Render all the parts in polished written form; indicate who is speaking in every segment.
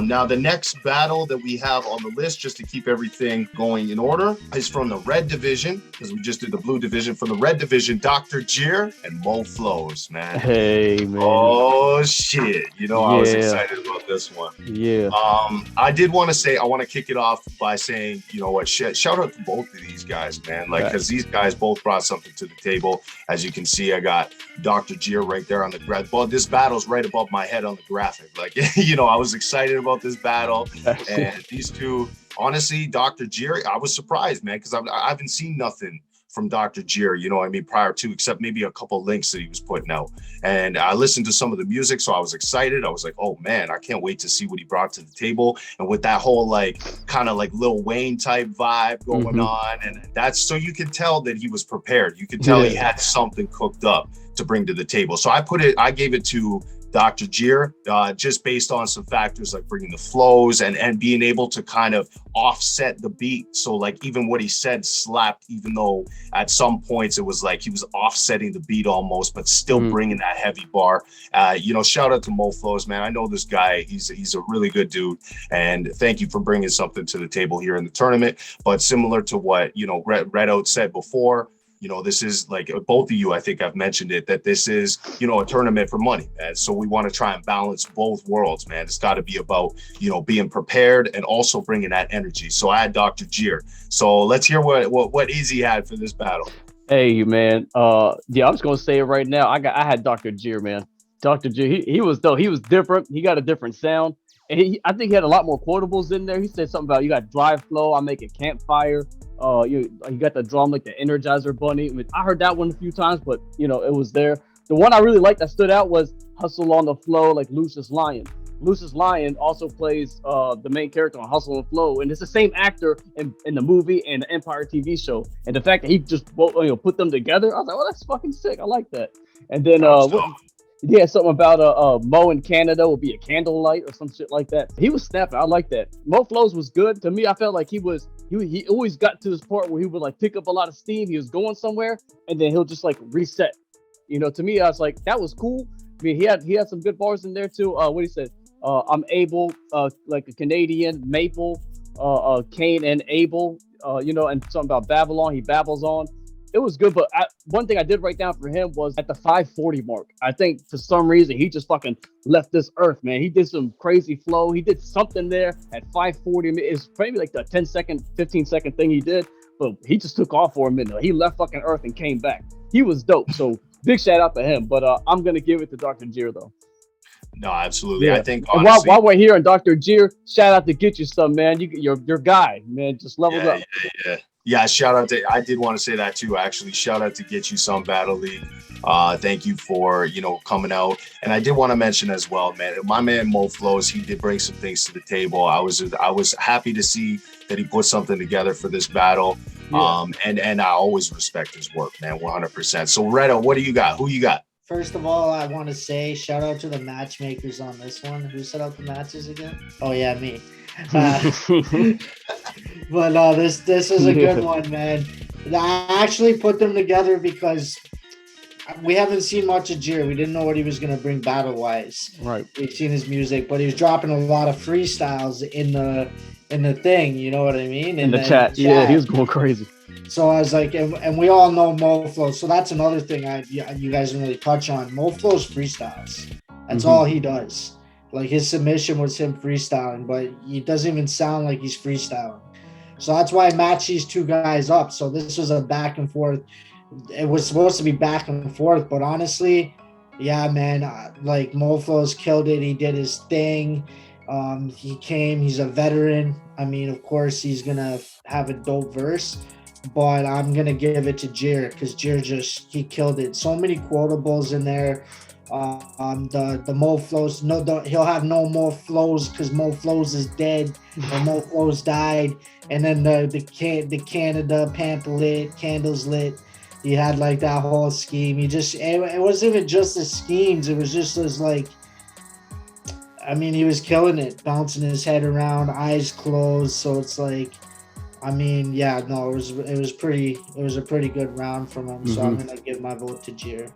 Speaker 1: Now, the next battle that we have on the list, just to keep everything going in order, is from the red division, because we just did the blue division. From the red division, Dr. Jeer and Moflowz, man.
Speaker 2: Hey, man.
Speaker 1: Oh, shit. You know, I was
Speaker 2: Yeah.
Speaker 1: excited about this one.
Speaker 2: Yeah.
Speaker 1: I did want to say, I want to kick it off by saying, you know what, shout out to both of these guys, man. Like, because these guys both brought something to the table. As you can see, I got Dr. Jeer right there on the graphic. Well, this battle's right above my head on the graphic. Like, you know, I was excited about this battle. And these two, honestly, Dr. Jeer, I was surprised, man, because I haven't seen nothing from Dr. Jeer, you know what I mean, prior to, except maybe a couple links that he was putting out. And I listened to some of the music, so I was excited. I was like, oh man, I can't wait to see what he brought to the table. And with that whole like kind of like Lil Wayne type vibe going on, and that's, so you could tell that he was prepared. You could tell he had something cooked up to bring to the table. So I gave it to Dr. Jeer, just based on some factors like bringing the flows and being able to kind of offset the beat. So like even what he said slapped, even though at some points it was like he was offsetting the beat almost, but still bringing that heavy bar. You know, shout out to Moflowz, man. I know this guy. He's a really good dude. And thank you for bringing something to the table here in the tournament. But similar to what, you know, Redout said before, you know, this is like both of you, I think I've mentioned it, that this is, you know, a tournament for money. And so we want to try and balance both worlds, man. It's got to be about, you know, being prepared and also bringing that energy. So I had Dr. Jeer. So let's hear what Izzy had for this battle.
Speaker 2: Hey, man. Yeah, I'm just going to say it right now. I had Dr. Jeer, man. Dr. Jeer, he was dope. He was different. He got a different sound. And I think he had a lot more quotables in there. He said something about, you got drive flow, I make a campfire. You got the drum like the Energizer Bunny. I mean, I heard that one a few times, but you know, it was there. The one I really liked that stood out was Hustle on the Flow, like Lucius Lyon. Lucius Lyon also plays the main character on Hustle and Flow, and it's the same actor in the movie and the Empire TV show. And the fact that he just put them together, I was like, oh, that's fucking sick. I like that. And then yeah, something about Mo in Canada will be a candlelight or some shit like that. He was snapping. I like that. Moflowz was good. To me, I felt like he always got to this part where he would like pick up a lot of steam. He was going somewhere and then he'll just like reset. You know, to me, I was like, that was cool. I mean, he had some good bars in there too. What he said, I'm able, like a Canadian Maple, Cain and Abel, you know, and something about Babylon. He babbles on. It was good, but one thing I did write down for him was at the 540 mark. I think for some reason he just fucking left this earth, man. He did some crazy flow. He did something there at 540. It's maybe like the 10-second, 15-second thing he did, but he just took off for a minute. He left fucking earth and came back. He was dope. So big shout out to him. But I'm gonna give it to Dr. Jeer though.
Speaker 1: No, absolutely. Yeah. I think
Speaker 2: honestly, while we're here on Dr. Jeer, shout out to Get You Some, man. Your guy, man, just leveled up.
Speaker 1: Yeah, shout out to, I did want to say that too, actually. Shout out to Get You Some Battle League. Thank you for, you know, coming out. And I did want to mention as well, man, my man Moflowz, he did bring some things to the table. I was happy to see that he put something together for this battle. Yeah. And I always respect his work, man, 100%. So Redout, what do you got? Who you got?
Speaker 3: First of all, I want to say shout out to the matchmakers on this one. Who set up the matches again? Oh yeah, me. But this is a good one, man. I actually put them together because we haven't seen much of Jeer. We didn't know what he was going to bring battle wise.
Speaker 2: Right.
Speaker 3: We've seen his music, but he was dropping a lot of freestyles in the thing. You know what I mean?
Speaker 2: In the chat. Yeah, he was going crazy.
Speaker 3: So I was like, and we all know Moflowz. So that's another thing you guys didn't really touch on. Moflowz freestyles. That's all he does. Like his submission was him freestyling, but he doesn't even sound like he's freestyling. So that's why I matched these two guys up. So this was a back and forth. It was supposed to be back and forth, but honestly, yeah, man, like Moflowz killed it. He did his thing. He's a veteran. I mean, of course, he's going to have a dope verse, but I'm going to give it to Jeer because Jeer he killed it. So many quotables in there. The Moflowz, he'll have no more flows because Moflowz is dead or Moflowz died. And then the Canada pamphlet, candles lit. He had like that whole scheme. It wasn't even just the schemes. It was just as like, I mean, he was killing it, bouncing his head around, eyes closed. So it's like, I mean, yeah, no, it was a pretty good round from him. So I'm gonna give my vote to Jeer.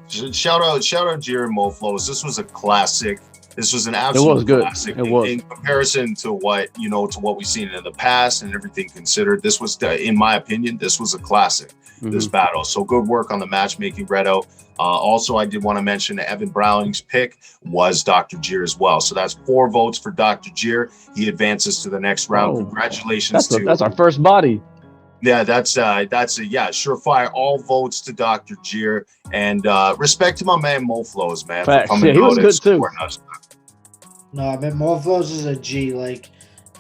Speaker 1: Shout out Jeer and Moflowz. This was a classic This was an absolute classic.
Speaker 2: It was.
Speaker 1: In comparison to what we've seen in the past and everything considered. This was, in my opinion, this was a classic. This battle. So good work on the matchmaking, Redout. Also, I did want to mention that Evan Browning's pick was Dr. Jeer as well. So that's 4 votes for Dr. Jeer. He advances to the next round. Congratulations
Speaker 2: that's our first body.
Speaker 1: Yeah, that's a surefire. All votes to Dr. Jeer, and respect to my man Moflowz, man.
Speaker 2: Facts. For coming he was good too.
Speaker 3: Us. No, I mean Moflowz is a G. Like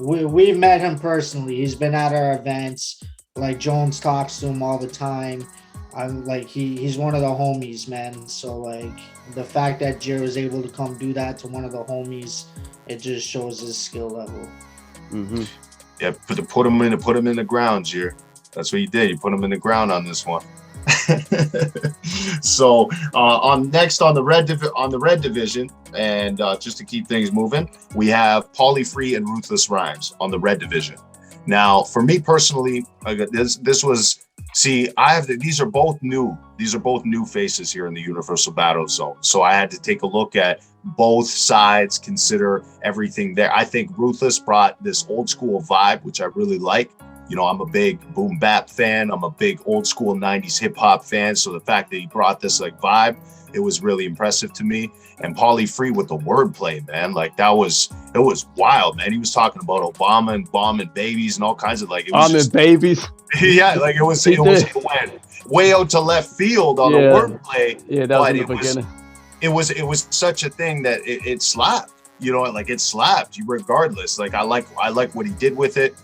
Speaker 3: we met him personally. He's been at our events. Like Jones talks to him all the time. I'm like he's one of the homies, man. So like the fact that Jeer was able to come do that to one of the homies, it just shows his skill level.
Speaker 1: Yeah, put him in the ground, Jeer. That's what he did. He put him in the ground on this one. So next on the red division, and just to keep things moving, we have PollyFree and Ruthless Rymez on the red division. Now, for me personally, this was. See, these are both new. These are both new faces here in the Universal Battle Zone. So I had to take a look at both sides, consider everything there. I think Ruthless brought this old school vibe, which I really like. You know, I'm a big boom bap fan. I'm a big old school 90s hip hop fan. So the fact that he brought this like vibe, it was really impressive to me. And PollyFree with the wordplay, man, like it was wild, man. He was talking about Obama and bombing babies and all kinds of like, it was just,
Speaker 2: babies.
Speaker 1: Yeah, like it went way out to left field on the wordplay.
Speaker 2: Yeah, that was in the beginning.
Speaker 1: It was such a thing that it slapped. You know, like it slapped you regardless. Like I like what he did with it.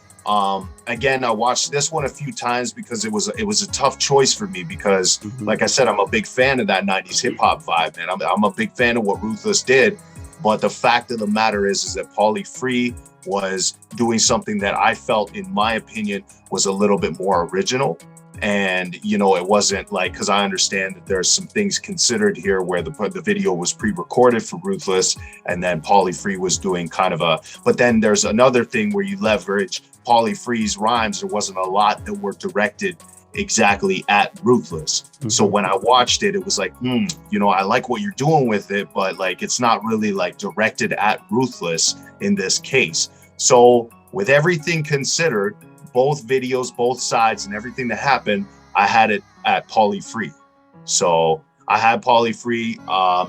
Speaker 1: Again, I watched this one a few times because it was a tough choice for me because, like I said, I'm a big fan of that 90s hip hop vibe, man. I'm a big fan of what Ruthless did, but the fact of the matter is that PollyFree was doing something that I felt, in my opinion, was a little bit more original. And, you know, it wasn't like, because I understand that there's some things considered here where the video was pre-recorded for Ruthless, and then PollyFree was doing kind of but then there's another thing where you leverage PollyFree's rhymes. There wasn't a lot that were directed exactly at Ruthless. So when I watched it, it was like, you know, I like what you're doing with it, but like, it's not really like directed at Ruthless in this case. So with everything considered, both videos, both sides, and everything that happened, I had it at PollyFree. So I had PollyFree,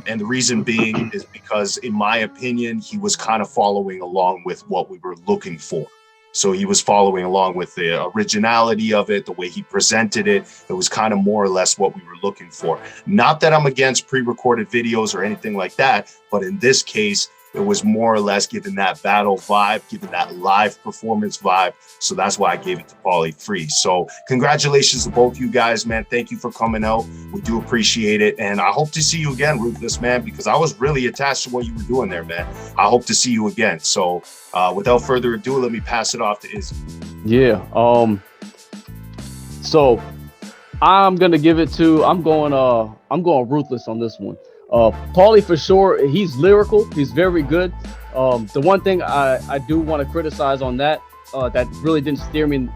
Speaker 1: and the reason being is because, in my opinion, he was kind of following along with what we were looking for. So he was following along with the originality of it, the way he presented it. It was kind of more or less what we were looking for. Not that I'm against pre-recorded videos or anything like that, but in this case, it was more or less giving that battle vibe, giving that live performance vibe. So that's why I gave it to PollyFree. So congratulations to both you guys, man. Thank you for coming out. We do appreciate it. And I hope to see you again, Ruthless, man, because I was really attached to what you were doing there, man. I hope to see you again. So without further ado, let me pass it off to Izzy.
Speaker 2: Yeah. So I'm going to give it to, I'm going Ruthless on this one. Pauly, for sure, he's lyrical. He's very good. The one thing I do want to criticize on that really didn't steer me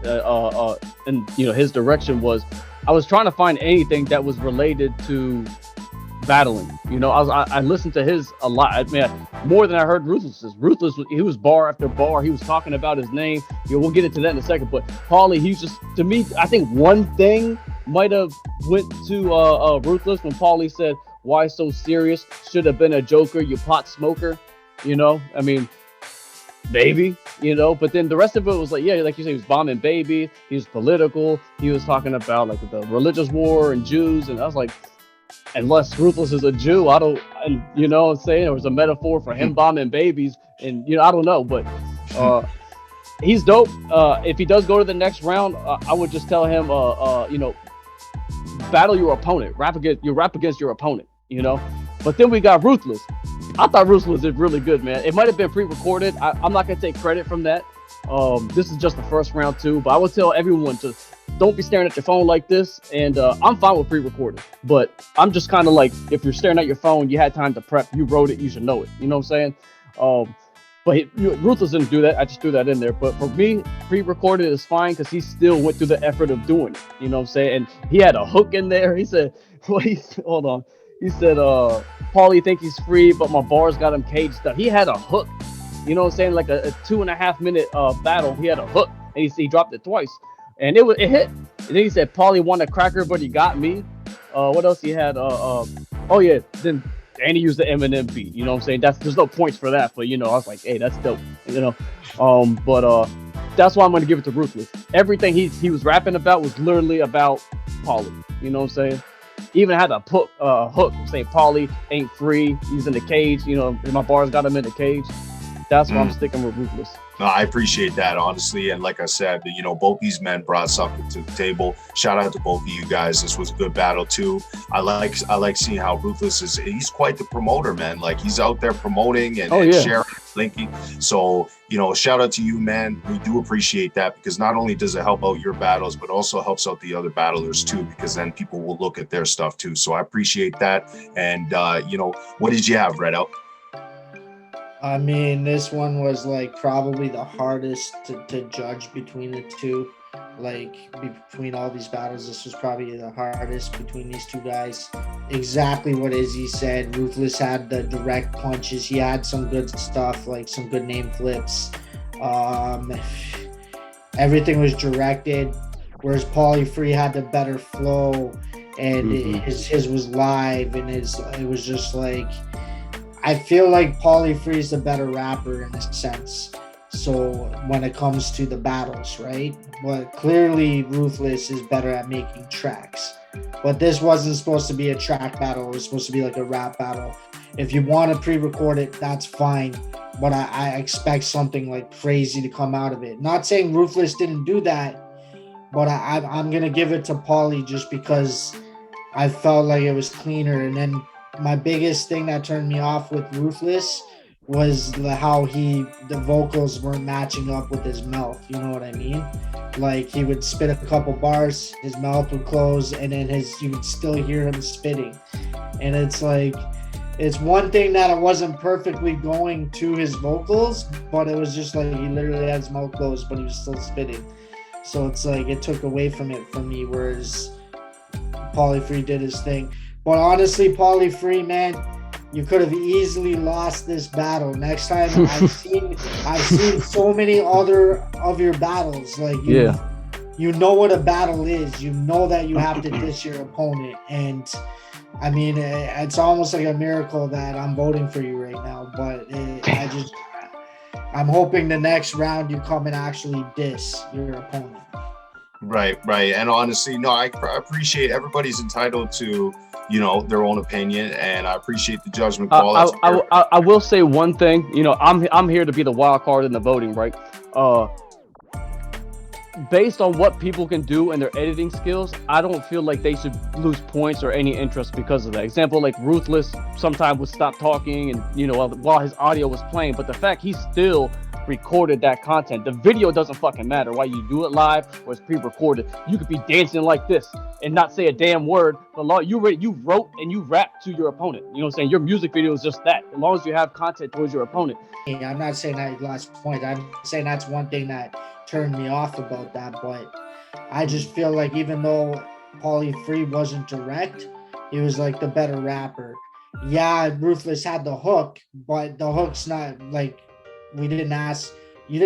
Speaker 2: in his direction was I was trying to find anything that was related to battling. You know, I listened to his a lot. I mean, more than I heard Ruthless's. Ruthless, he was bar after bar. He was talking about his name. You know, we'll get into that in a second. But Pauly, he's just, to me, I think one thing might have went to Ruthless when Pauly said, "Why so serious? Should have been a joker, you pot smoker." You know, I mean, maybe, you know, but then the rest of it was like, yeah, like you say, he was bombing babies. He was political. He was talking about like the religious war and Jews. And I was like, unless Ruthless is a Jew, you know what I'm saying? It was a metaphor for him bombing babies. And, you know, I don't know, but he's dope. If he does go to the next round, I would just tell him, you know, battle your opponent, rap against your opponent, you know. But then we got Ruthless. I thought Ruthless did really good, man. It might have been pre-recorded. I'm not gonna take credit from that. This is just the first round too, but I would tell everyone to don't be staring at your phone like this. And I'm fine with pre-recorded, but I'm just kind of like, if you're staring at your phone, you had time to prep, you wrote it, you should know it. You know what I'm saying? But Ruthless didn't do that. I just threw that in there. But for me, pre-recorded is fine because he still went through the effort of doing it. You know what I'm saying? And he had a hook in there. He said, hold on. He said, Paulie think he's free, but my bars got him caged up. He had a hook, you know what I'm saying? Like a 2.5 minute battle. He had a hook, and he dropped it twice, and it hit. And then he said Paulie won a cracker, but he got me. What else he had? Oh yeah, then and he used the Eminem beat. You know what I'm saying? There's no points for that, but you know, I was like, hey, that's dope. You know, but that's why I'm gonna give it to Ruthless. Everything he was rapping about was literally about Paulie. You know what I'm saying? He even had a hook saying Paulie ain't free. He's in the cage. You know, my bars got him in the cage. That's why I'm sticking with Ruthless.
Speaker 1: No, I appreciate that, honestly. And like I said, you know, both these men brought something to the table. Shout out to both of you guys. This was a good battle too. I like seeing how Ruthless he's quite the promoter, man. Like he's out there promoting and sharing, linking. So, you know, shout out to you, man. We do appreciate that, because not only does it help out your battles, but also helps out the other battlers too, because then people will look at their stuff too. So I appreciate that. And you know, what did you have, Redout?
Speaker 3: I mean, this one was like probably the hardest to judge between the two. Like between all these battles, this was probably the hardest between these two guys. Exactly what Izzy said. Ruthless had the direct punches. He had some good stuff, like some good name flips. Everything was directed, whereas PollyFree had the better flow, and his was live, and it was just like, I feel like PollyFree is the better rapper in a sense. So when it comes to the battles, right? But clearly Ruthless is better at making tracks. But this wasn't supposed to be a track battle. It was supposed to be like a rap battle. If you want to pre-record it, that's fine. But I expect something like crazy to come out of it. Not saying Ruthless didn't do that, but I'm going to give it to Paulie just because I felt like it was cleaner. And then my biggest thing that turned me off with Ruthless was how the vocals weren't matching up with his mouth. You know what I mean? Like he would spit a couple bars, his mouth would close, and then you would still hear him spitting. And it's like, it's one thing that it wasn't perfectly going to his vocals, but it was just like he literally had his mouth closed, but he was still spitting. So it's like it took away from it for me, whereas PollyFree did his thing. But honestly, PollyFree, man, you could have easily lost this battle. Next time, I've seen so many other of your battles. Like you know what a battle is. You know that you have to diss your opponent, and I mean, it's almost like a miracle that I'm voting for you right now. But I'm hoping the next round you come and actually diss your opponent.
Speaker 1: Right. And honestly, no, I appreciate everybody's entitled to, you know, their own opinion, and I appreciate the judgment call.
Speaker 2: I will say one thing. You know, I'm here to be the wild card in the voting, right? Based on what people can do and their editing skills, I don't feel like they should lose points or any interest because of that. Example, like Ruthless sometimes would stop talking, and you know, while his audio was playing, but the fact he still recorded that content. The video doesn't fucking matter why you do it live or it's pre-recorded. You could be dancing like this and not say a damn word, but you wrote and you rapped to your opponent. You know what I'm saying? Your music video is just that. As long as you have content towards your opponent.
Speaker 3: Yeah, I'm not saying that you lost points. I'm saying that's one thing that turned me off about that, but I just feel like even though PollyFree wasn't direct, he was like the better rapper. Yeah, Ruthless had the hook, but the hook's not like, you didn't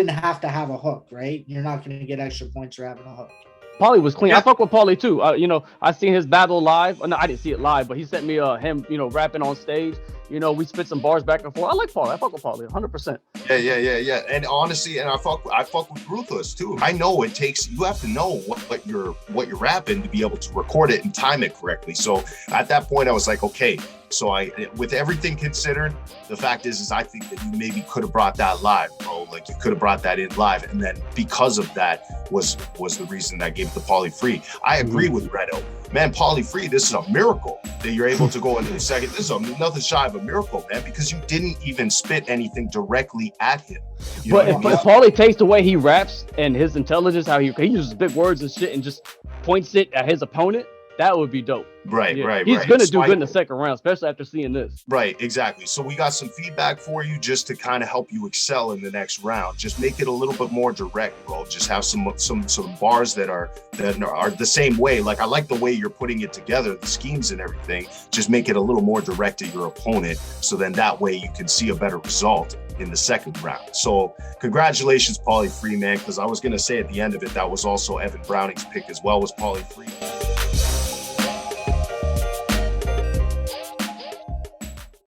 Speaker 3: have to have a hook, right? You're not going to get extra points for having a hook.
Speaker 2: Paulie was clean. I fuck with Paulie too. You know, I seen his battle live. No, I didn't see it live, but he sent me him, you know, rapping on stage. You know, we spit some bars back and forth. I like Paulie. I fuck with Paulie 100%.
Speaker 1: Yeah. And honestly, and I fuck with Ruthless too. I know it takes, you have to know what you're rapping to be able to record it and time it correctly. So at that point I was like, okay. So with everything considered, the fact is I think that you maybe could have brought that live, bro. Like you could have brought that in live, and then because of that was the reason that I gave it to PollyFree. I agree with Redout. Man, PollyFree, this is a miracle that you're able to go into the second. This is nothing shy of a miracle, man, because you didn't even spit anything directly at him.
Speaker 2: But Paulie takes the way he raps and his intelligence, how he uses big words and shit and just points it at his opponent. That would be dope.
Speaker 1: Right.
Speaker 2: He's gonna do good in the second round, especially after seeing this.
Speaker 1: Right, exactly. So we got some feedback for you just to kind of help you excel in the next round. Just make it a little bit more direct, bro. Just have some bars that are the same way. Like I like the way you're putting it together, the schemes and everything. Just make it a little more direct to your opponent, so then that way you can see a better result in the second round. So congratulations, PollyFree, man, because I was gonna say at the end of it, that was also Evan Browning's pick as well, was PollyFree.